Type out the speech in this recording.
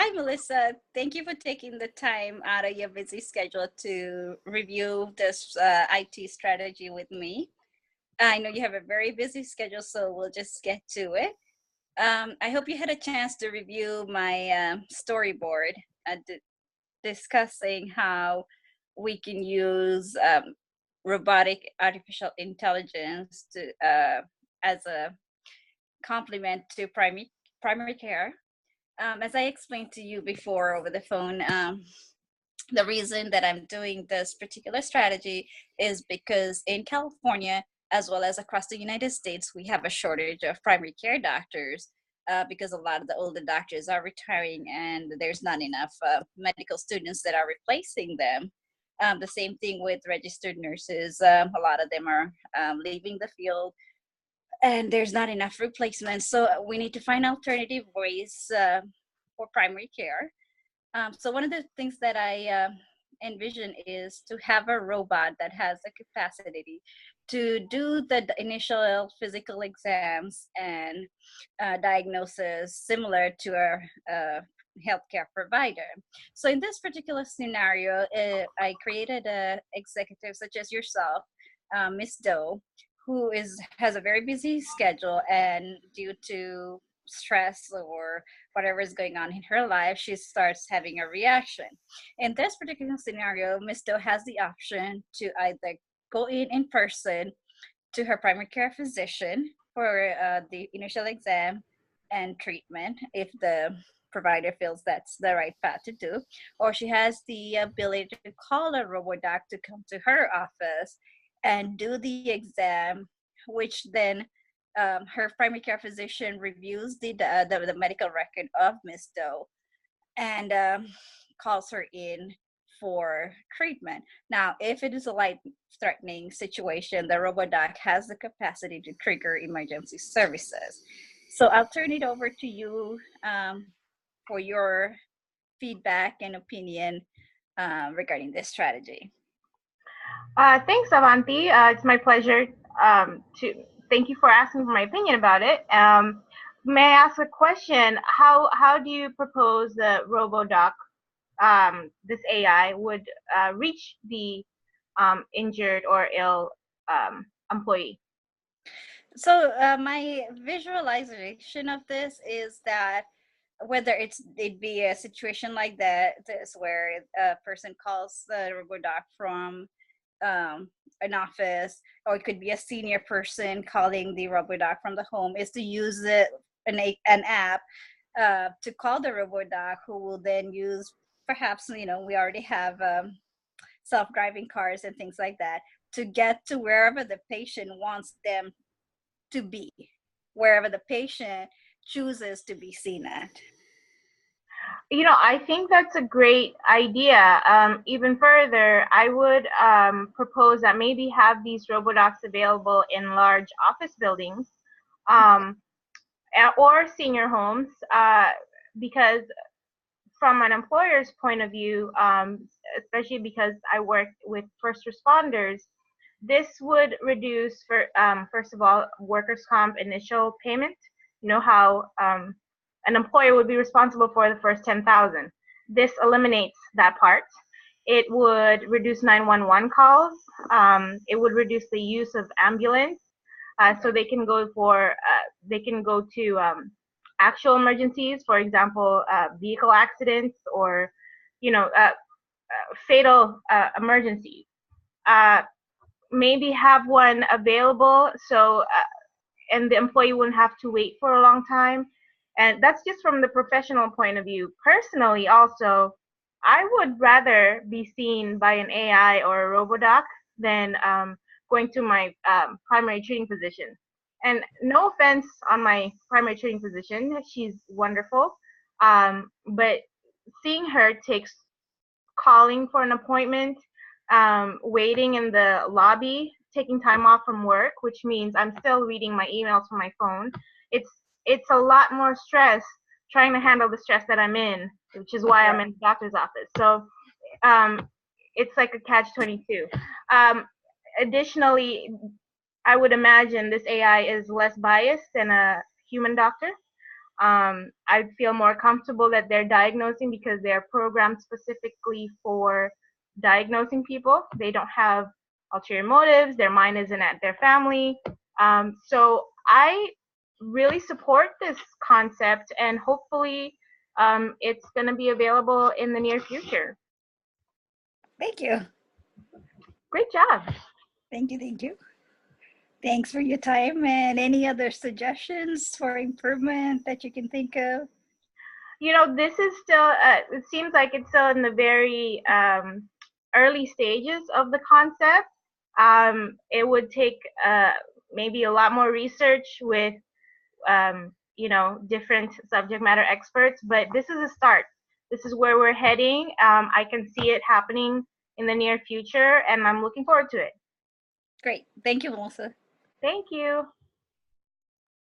Hi, Melissa. Thank you for taking the time out of your busy schedule to review this IT strategy with me. I know you have a very busy schedule, so we'll just get to it. I hope you had a chance to review my storyboard discussing how we can use robotic artificial intelligence as a complement to primary care. As I explained to you before over the phone, the reason that I'm doing this particular strategy is because in California, as well as across the United States, we have a shortage of primary care doctors because a lot of the older doctors are retiring and there's not enough medical students that are replacing them. The same thing with registered nurses. A lot of them are leaving the field and there's not enough replacements. So we need to find alternative ways for primary care. So one of the things that I envision is to have a robot that has the capacity to do the initial physical exams and diagnosis similar to a healthcare provider. So in this particular scenario, I created a executive such as yourself, Miss Doe, who has a very busy schedule, and due to stress or whatever is going on in her life, she starts having a reaction. In this particular scenario, Miss Doe has the option to either go in person to her primary care physician for the initial exam and treatment if the provider feels that's the right path to do, or she has the ability to call a robodoc to come to her office and do the exam, which then her primary care physician reviews the medical record of Miss Doe and calls her in for treatment. Now, if it is a life-threatening situation, the RoboDoc has the capacity to trigger emergency services. So I'll turn it over to you for your feedback and opinion regarding this strategy. Thanks, Avanti. It's my pleasure to thank you for asking for my opinion about it. May I ask a question? How do you propose the RoboDoc, this AI, would reach the injured or ill employee? So my visualization of this is that whether it'd be a situation like this where a person calls the robodoc from an office, or it could be a senior person calling the robodoc from the home, is to use an app to call the robodoc, who will then use, perhaps, we already have self-driving cars and things like that, to get to wherever the patient wants them to be, wherever the patient chooses to be seen at. I think that's a great idea. Even further, I would propose that maybe have these robodocs available in large office buildings, or senior homes, because from an employer's point of view, especially because I work with first responders, this would reduce, first of all, workers' comp initial payment. You know how an employer would be responsible for the first 10,000. This eliminates that part. It would reduce 911 calls. It would reduce the use of ambulance, so they can go to actual emergencies, for example, vehicle accidents or fatal emergencies. Maybe have one available and the employee wouldn't have to wait for a long time. And that's just from the professional point of view. Personally, also, I would rather be seen by an AI or a robodoc than going to my primary treating physician. And no offense on my primary treating physician, she's wonderful. But seeing her takes calling for an appointment, waiting in the lobby, taking time off from work, which means I'm still reading my emails from my phone. It's a lot more stress trying to handle the stress that I'm in, which is why I'm in the doctor's office. So it's like a catch-22. Additionally, I would imagine this AI is less biased than a human doctor. I feel more comfortable that they're diagnosing because they're programmed specifically for diagnosing people. They don't have ulterior motives. Their mind isn't at their family. So I really support this concept, and hopefully it's going to be available in the near future. Thank you. Great job. Thank you. Thank you. Thanks for your time. And any other suggestions for improvement that you can think of? This is still, it seems like it's still in the very early stages of the concept. It would take maybe a lot more research with, different subject matter experts, but this is a start. This is where we're heading. I can see it happening in the near future, and I'm looking forward to it. Great. Thank you, Melissa. Thank you.